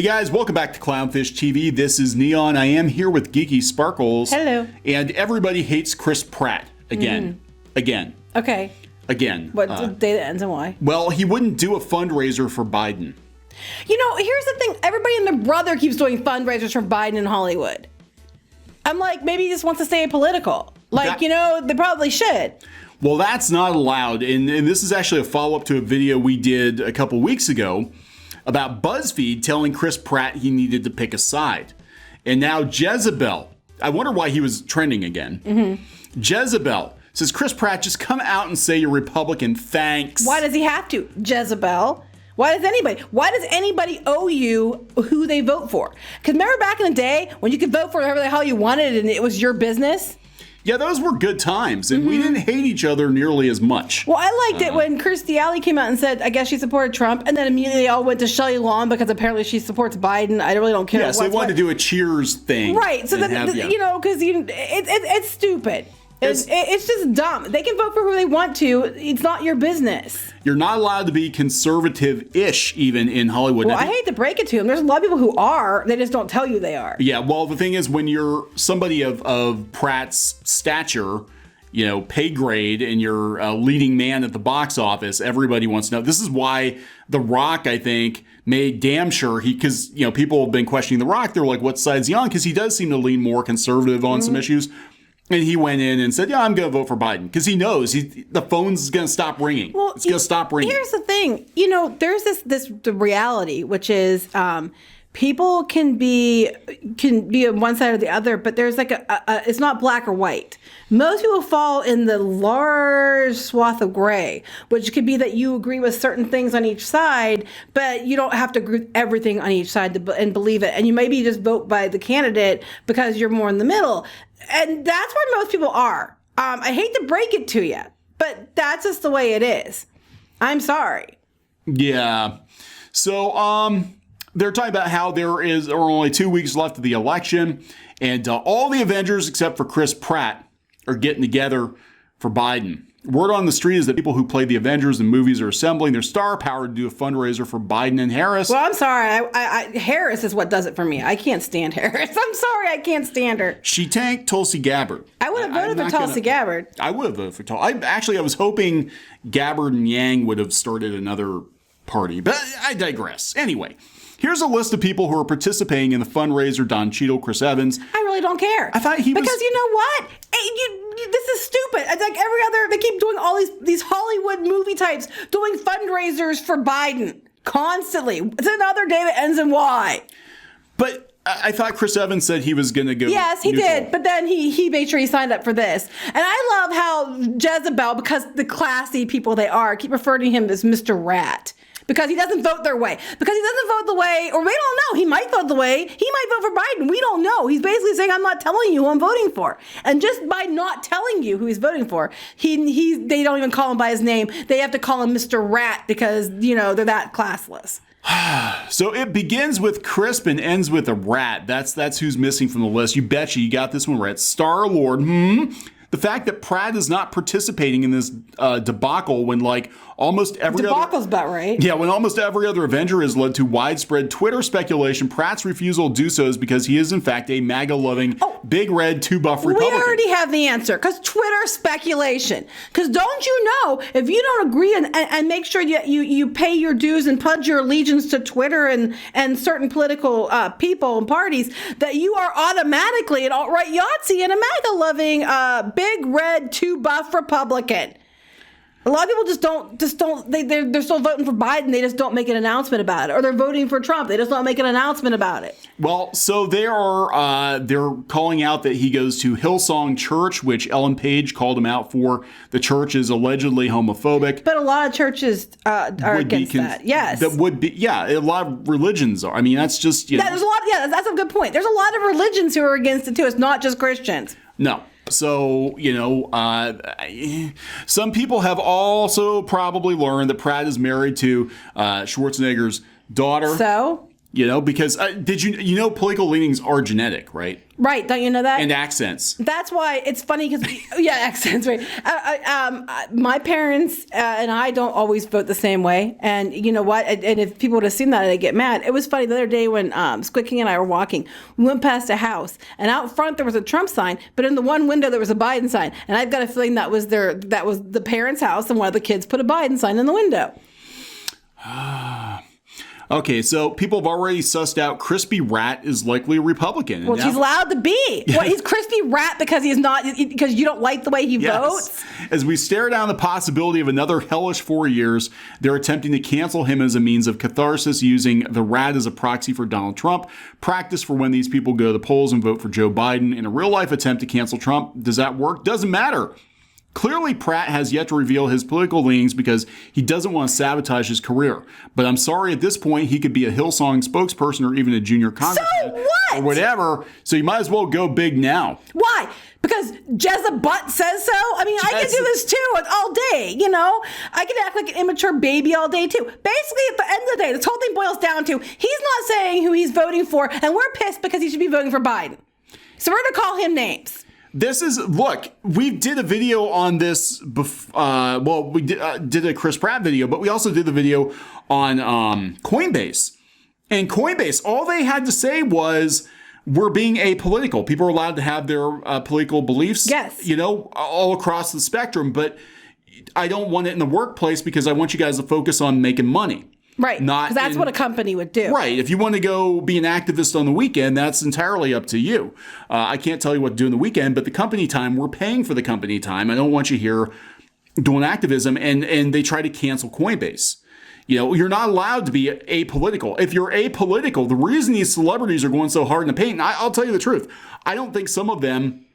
Hey guys, welcome back to Clownfish TV. This is Kneon. I am here with Geeky Sparkles. Hello. And everybody hates Chris Pratt. Again. Okay. Again. What day that ends and why? Well, he wouldn't do a fundraiser for Biden. You know, here's the thing. Everybody and their brother keeps doing fundraisers for Biden in Hollywood. I'm like, maybe he just wants to stay apolitical. They probably should. Well, that's not allowed. And this is actually a follow-up to a video we did a couple weeks ago about BuzzFeed telling Chris Pratt he needed to pick a side. And now Jezebel, I wonder why he was trending again. Mm-hmm. Jezebel says, Chris Pratt, just come out and say you're Republican. Thanks. Why does he have to? Jezebel. Why does anybody owe you who they vote for? Because remember back in the day when you could vote for whoever the hell you wanted and it was your business? Yeah, those were good times, and we didn't hate each other nearly as much. Well, I liked it when Kirstie Alley came out and said, I guess she supported Trump, and then immediately they all went to Shelley Long because apparently she supports Biden. I really don't care. Yeah, so they wanted to do a Cheers thing. Right, so because it's stupid. It's just dumb. They can vote for who they want to. It's not your business. You're not allowed to be conservative-ish even in Hollywood. Well, I hate to break it to them. There's a lot of people who are. They just don't tell you they are. Yeah, well, the thing is, when you're somebody of Pratt's stature, pay grade, and you're a leading man at the box office, everybody wants to know. This is why The Rock, I think, made damn sure because people have been questioning The Rock. They're like, what side's he on? Because he does seem to lean more conservative on some issues. And he went in and said, yeah, I'm going to vote for Biden. Because he knows the phone's going to stop ringing. Well, it's going to stop ringing. Here's the thing. There's the reality, which is people can be on one side or the other, but there's it's not black or white. Most people fall in the large swath of gray, which could be that you agree with certain things on each side, but you don't have to agree with everything on each side and believe it. And you maybe just vote by the candidate because you're more in the middle. And that's where most people are. I hate to break it to you, but that's just the way it is. I'm sorry. Yeah. So they're talking about how there are only 2 weeks left of the election, and all the Avengers except for Chris Pratt are getting together for Biden. Word on the street is that people who played the Avengers in movies are assembling their star power to do a fundraiser for Biden and Harris. Well, I'm sorry. Harris is what does it for me. I can't stand Harris. I'm sorry. I can't stand her. She tanked Tulsi Gabbard. I would have voted for Tulsi Gabbard. I would have voted for Tulsi. I was hoping Gabbard and Yang would have started another party, but I digress. Anyway. Here's a list of people who are participating in the fundraiser. Don Cheadle, Chris Evans. I really don't care. I thought he was... Because you know what? This is stupid. It's like every other... They keep doing all these Hollywood movie types doing fundraisers for Biden constantly. It's another day that ends in Y. But I thought Chris Evans said he was going to go Yes, he neutral. did. But then he made sure he signed up for this. And I love how Jezebel, because the classy people they are, keep referring to him as Mr. Rat. Because he doesn't vote their way. Because he doesn't vote the way, or we don't know. He might vote the way. He might vote for Biden. We don't know. He's basically saying, I'm not telling you who I'm voting for. And just by not telling you who he's voting for, they don't even call him by his name. They have to call him Mr. Rat because, they're that classless. So it begins with Crisp and ends with a rat. That's who's missing from the list. You betcha you got this one right. Star-Lord. The fact that Pratt is not participating in this debacle when almost every Debacle's about right. Yeah, when almost every other Avenger has led to widespread Twitter speculation, Pratt's refusal to do so is because he is in fact a MAGA-loving, big red, two-buff Republican. We already have the answer, because Twitter speculation. Because don't you know, if you don't agree and make sure you pay your dues and pledge your allegiance to Twitter and certain political people and parties, that you are automatically an alt-right Yahtzee and a MAGA-loving, big red, two-buff Republican. A lot of people they're still voting for Biden. They just don't make an announcement about it. Or they're voting for Trump. They just don't make an announcement about it. Well, so they're calling out that he goes to Hillsong Church, which Ellen Page called him out for. The church is allegedly homophobic. But a lot of churches are against that. Yes. That would be, yeah, a lot of religions are. I mean, that's just, there's a lot, that's a good point. There's a lot of religions who are against it too. It's not just Christians. No. So, some people have also probably learned that Pratt is married to Schwarzenegger's daughter. So? Because did political leanings are genetic, right? Right. Don't you know that? And accents. That's why it's funny because, accents, right? My parents and I don't always vote the same way. And you know what? And if people would have seen that, they'd get mad. It was funny the other day when Squicking and I were walking. We went past a house, and out front there was a Trump sign, but in the one window there was a Biden sign. And I've got a feeling that was the parents' house, and one of the kids put a Biden sign in the window. Okay, so people have already sussed out Crispy Rat is likely a Republican. Well, he's allowed to be. What, he's Crispy Rat because he's not, because you don't like the way he votes? As we stare down the possibility of another hellish 4 years, they're attempting to cancel him as a means of catharsis, using the rat as a proxy for Donald Trump. Practice for when these people go to the polls and vote for Joe Biden. In a real-life attempt to cancel Trump, does that work? Doesn't matter. Clearly, Pratt has yet to reveal his political leanings because he doesn't want to sabotage his career. But I'm sorry, at this point, he could be a Hillsong spokesperson or even a junior congressman. So what? Or whatever. So you might as well go big now. Why? Because Jezebut says so? I mean, I can do this too all day, I can act like an immature baby all day too. Basically, at the end of the day, this whole thing boils down to he's not saying who he's voting for, and we're pissed because he should be voting for Biden. So we're going to call him names. We did a video on this. We did a Chris Pratt video, but we also did the video on Coinbase. And Coinbase, all they had to say was, we're being apolitical. People are allowed to have their political beliefs, yes, all across the spectrum. But I don't want it in the workplace because I want you guys to focus on making money. Right, because that's what a company would do. Right. If you want to go be an activist on the weekend, that's entirely up to you. I can't tell you what to do in the weekend, but the company time, we're paying for the company time. I don't want you here doing activism, and they try to cancel Coinbase. You're not allowed to be apolitical. If you're apolitical, the reason these celebrities are going so hard in the paint, and I'll tell you the truth, I don't think some of them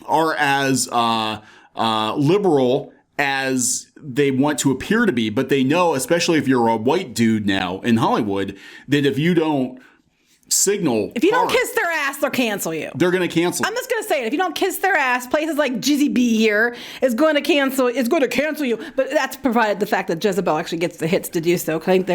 are as liberal as they want to appear to be, but they know, especially if you're a white dude now in Hollywood, that if you don't signal, if you don't kiss their ass, they'll cancel you. They're going to cancel. I'm just going to say it. If you don't kiss their ass, places like Jizzy B here is going to cancel you. But that's provided the fact that Jezebel actually gets the hits to do so. I think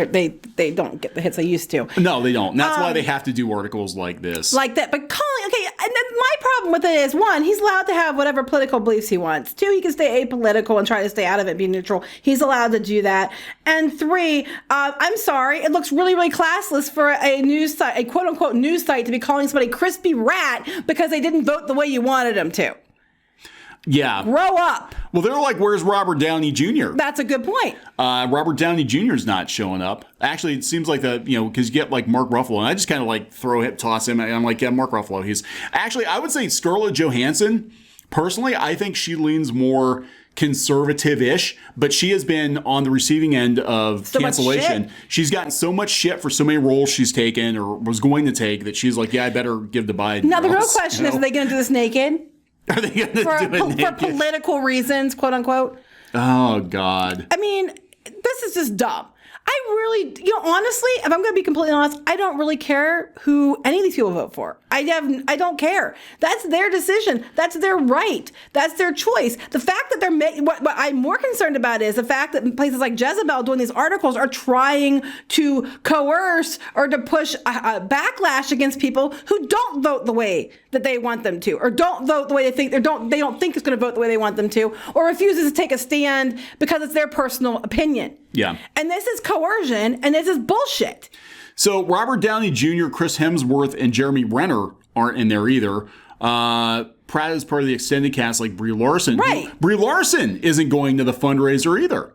they don't get the hits they used to. No, they don't. And that's why they have to do articles like this. Like that. But and then my problem with it is, one, he's allowed to have whatever political beliefs he wants. Two, he can stay apolitical and try to stay out of it, be neutral. He's allowed to do that. And three, I'm sorry, it looks really, really classless for a news site, a quote unquote news site, to be calling somebody Crispy Rat because they didn't vote the way you wanted them to. Yeah. Grow up. Well, they're like, where's Robert Downey Jr.? That's a good point. Robert Downey Jr. is not showing up. Actually, it seems like because you get like Mark Ruffalo, and I just kind of toss him, and I'm like, yeah, Mark Ruffalo. He's actually, I would say Scarlett Johansson, personally, I think she leans more conservative-ish, but she has been on the receiving end of cancellation. She's gotten so much shit for so many roles she's taken or was going to take that she's like, yeah, I better give to Biden. Now, the real question is, are they going to do this naked? Are they going to do it naked? For political reasons, quote unquote? Oh, God. I mean, this is just dumb. I really, honestly, if I'm going to be completely honest, I don't really care who any of these people vote for. I don't care. That's their decision. That's their right. That's their choice. The fact that they're what I'm more concerned about is the fact that places like Jezebel doing these articles are trying to coerce or to push a backlash against people who don't vote the way that they want them to, or don't vote the way they think, they don't think it's going to vote the way they want them to, or refuses to take a stand because it's their personal opinion. Yeah. And this is coercion, and this is bullshit. So Robert Downey Jr., Chris Hemsworth, and Jeremy Renner aren't in there either. Pratt is part of the extended cast, like Brie Larson. Right. Brie Larson isn't going to the fundraiser either.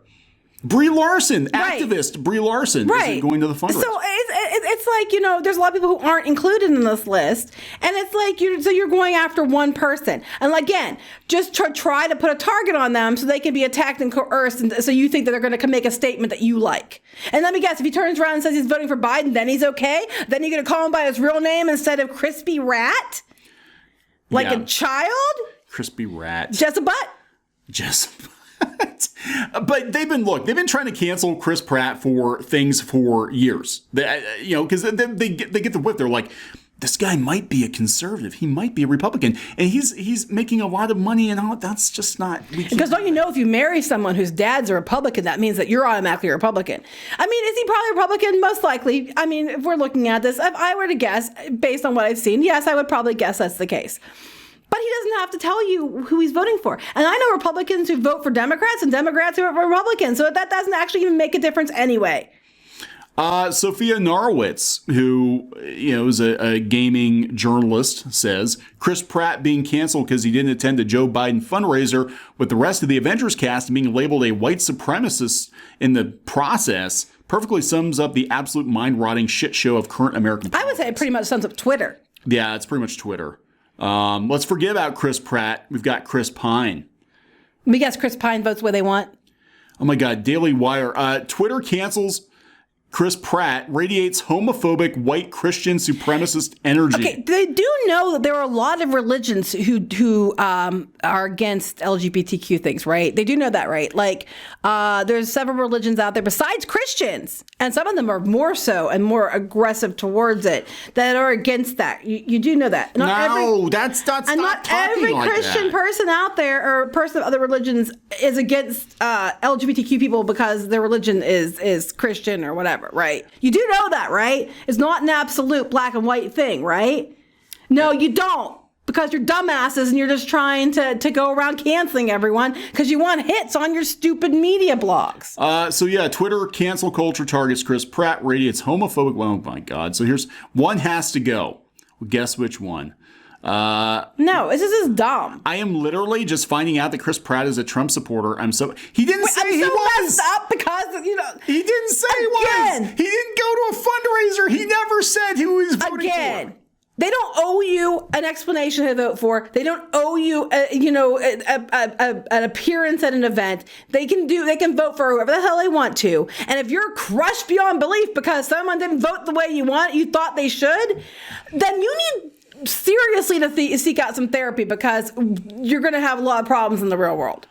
Brie Larson, activist Brie Larson, isn't going to the fundraiser. So it's like, there's a lot of people who aren't included in this list. And it's like, you're going after one person. And again, just try to put a target on them so they can be attacked and coerced. And so you think that they're going to make a statement that you like. And let me guess, if he turns around and says he's voting for Biden, then he's okay? Then you're going to call him by his real name instead of Crispy Rat? Like a child? Crispy Rat. Jezebel? But they've been trying to cancel Chris Pratt for things for years. Because they get the whip. They're like, this guy might be a conservative. He might be a Republican. And he's making a lot of money and all. That's just not... Because don't you know, if you marry someone whose dad's a Republican, that means that you're automatically a Republican. I mean, is he probably a Republican? Most likely. I mean, if we're looking at this, if I were to guess, based on what I've seen, yes, I would probably guess that's the case. But he doesn't have to tell you who he's voting for. And I know Republicans who vote for Democrats and Democrats who vote for Republicans. So that doesn't actually even make a difference anyway. Sophia Norwitz, who is a gaming journalist, says Chris Pratt being canceled because he didn't attend the Joe Biden fundraiser with the rest of the Avengers cast and being labeled a white supremacist in the process perfectly sums up the absolute mind-rotting shit show of current American politics. I would say it pretty much sums up Twitter. Yeah, it's pretty much Twitter. Let's forget about Chris Pratt. We've got Chris Pine. We guess Chris Pine votes where they want. Oh my God, Daily Wire. Twitter cancels Chris Pratt, radiates homophobic white Christian supremacist energy. Okay, they do know that there are a lot of religions who are against LGBTQ things, right? They do know that, right? Like, there's several religions out there besides Christians, and some of them are more so and more aggressive towards it, that are against that. You do know that. That's not every like Christian that. person out there or person of other religions is against LGBTQ people because their religion is Christian or whatever. Right. You do know that, right? It's not an absolute black and white thing, right? No, you don't. Because you're dumbasses and you're just trying to go around canceling everyone because you want hits on your stupid media blogs. Twitter cancel culture targets Chris Pratt, radiates homophobic. Oh my God. So here's one has to go. Well, guess which one? No, this is dumb. I am literally just finding out that Chris Pratt is a Trump supporter. He didn't say he was. Messed up because he didn't say he was. He didn't go to a fundraiser. He never said who he was voting for. They don't owe you an explanation to vote for. They don't owe you, an appearance at an event. They can vote for whoever the hell they want to. And if you're crushed beyond belief because someone didn't vote the way you thought they should, then you need seriously to seek out some therapy because you're going to have a lot of problems in the real world.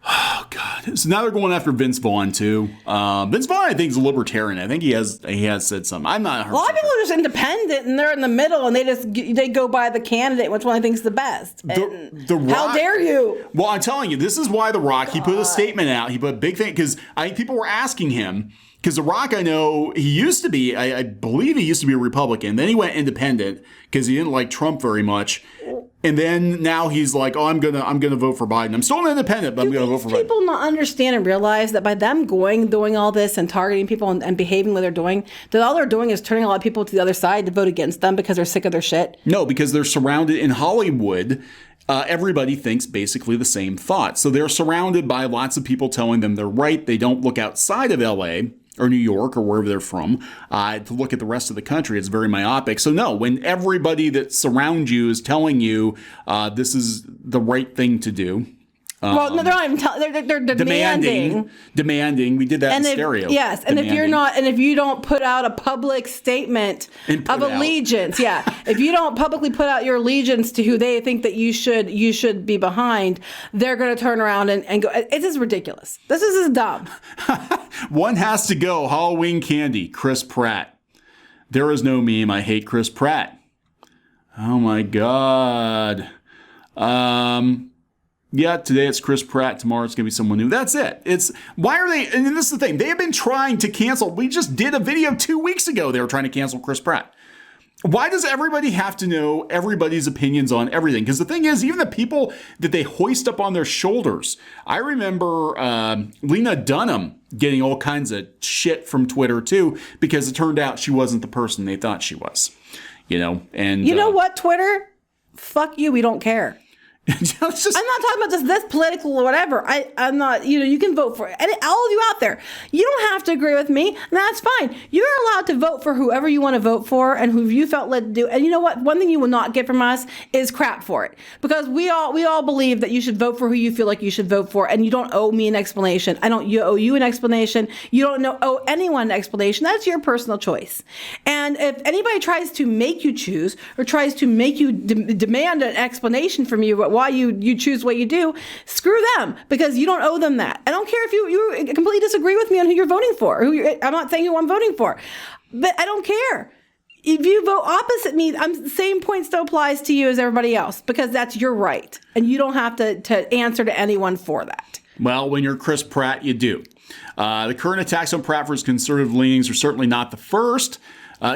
Oh God! So now they're going after Vince Vaughn too. Vince Vaughn, I think, is a libertarian. I think he has said something. I'm not. A lot of people are just independent and they're in the middle and they go by the candidate, which one I think is the best. The Rock, how dare you? Well, I'm telling you, this is why The Rock. He put a statement out. He put a big thing because people were asking him. Because The Rock, I know, he used to be, I believe he used to be a Republican. Then he went independent because he didn't like Trump very much. And then now he's like, oh, I'm gonna vote for Biden. I'm still an independent, but I'm gonna vote for Biden. People not understand and realize that by them doing all this and targeting people and behaving what they're doing, that all they're doing is turning a lot of people to the other side to vote against them because they're sick of their shit? No, because they're surrounded in Hollywood. Everybody thinks basically the same thought. So they're surrounded by lots of people telling them they're right. They don't look outside of LA or New York or wherever they're from to look at the rest of the country. It's very myopic. So no, when everybody that surrounds you is telling you this is the right thing to do. Well, no, they're not even they're demanding. We did that in stereo. Yes, and if you don't put out a public statement of allegiance, if you don't publicly put out your allegiance to who they think that you should be behind, they're going to turn around and go. It is ridiculous. This is dumb. One has to go. Halloween candy. Chris Pratt. There is no meme. I hate Chris Pratt. Oh my God. Yeah, today it's Chris Pratt. Tomorrow it's going to be someone new. That's it. Why are they, and this is the thing, they have been trying to cancel. We just did a video 2 weeks ago. They were trying to cancel Chris Pratt. Why does everybody have to know everybody's opinions on everything? Because the thing is, even the people that they hoist up on their shoulders. I remember Lena Dunham getting all kinds of shit from Twitter too, because it turned out she wasn't the person they thought she was. And you know what, Twitter? Fuck you. We don't care. I'm not talking about just this political or whatever. I'm not, you can vote for it. And all of you out there, you don't have to agree with me. And that's fine. You're allowed to vote for whoever you want to vote for and who you felt led to do. And you know what? One thing you will not get from us is crap for it. Because we all believe that you should vote for who you feel like you should vote for. And you don't owe me an explanation. I don't owe you an explanation. You don't owe anyone an explanation. That's your personal choice. And if anybody tries to make you choose or tries to make you demand an explanation from you why you choose what you do, screw them, because you don't owe them that. I don't care if you completely disagree with me on who you're voting for. I'm not saying who I'm voting for, but I don't care. if you vote opposite me, the same point still applies to you as everybody else because that's your right. And you don't have to answer to anyone for that. Well, when you're Chris Pratt, you do. The current attacks on Pratt for his conservative leanings are certainly not the first.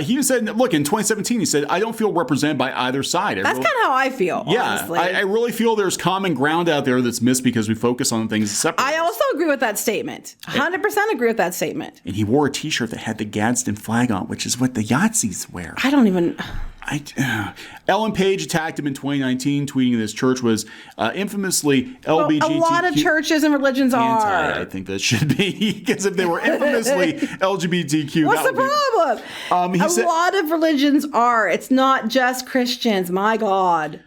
He said, look, in 2017, he said, I don't feel represented by either side. That's kind of how I feel, honestly. I really feel there's common ground out there that's missed because we focus on things separately. I also agree with that statement. 100% agree with that statement. And he wore a T-shirt that had the Gadsden flag on, which is what the Yahtzees wear. I don't even... Ellen Page attacked him in 2019, tweeting that his church was infamously LGBTQ. A lot of churches and religions are. I think that should be, because if they were infamously LGBTQ, what's the problem? A lot of religions are. It's not just Christians. My God.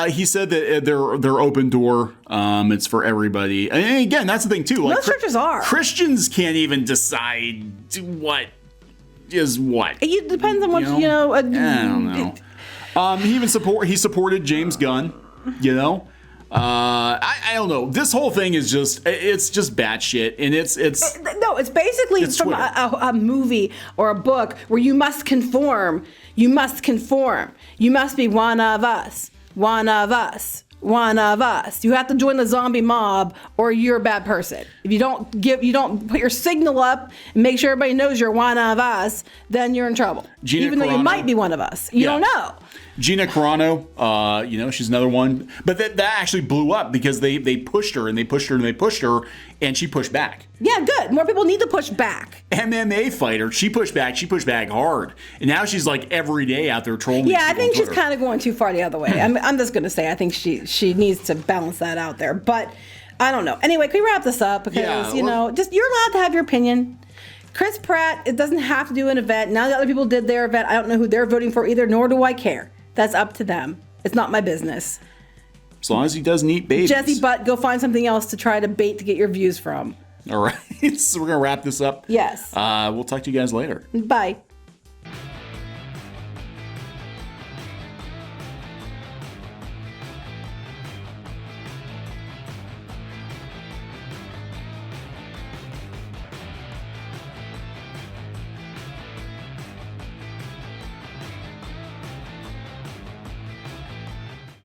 He said that they're open door. It's for everybody. And again, that's the thing too. Like, most churches are. Christians can't even decide what is what. It depends on what I don't know. He supported James Gunn. I don't know. This whole thing is just batshit, and it's basically from a movie or a book where you must conform. You must conform. You must be one of us. One of us. One of us. You have to join the zombie mob or you're a bad person. If you don't put your signal up and make sure everybody knows you're one of us, then you're in trouble. Even though you might be one of us. You don't know. Gina Carano, she's another one. But that actually blew up because they pushed her and they pushed her and they pushed her and she pushed back. Yeah, good. More people need to push back. MMA fighter, she pushed back hard. And now she's like every day out there trolling. Yeah, I think she's kind of going too far the other way. I'm just going to say I think she needs to balance that out there. But I don't know. Anyway, can we wrap this up? Because, you're allowed to have your opinion. Chris Pratt, it doesn't have to do an event. Now that other people did their event, I don't know who they're voting for either, nor do I care. That's up to them. It's not my business. As long as he doesn't eat babies. Jesse Butt, go find something else to try to bait to get your views from. All right. So we're going to wrap this up. Yes. We'll talk to you guys later. Bye.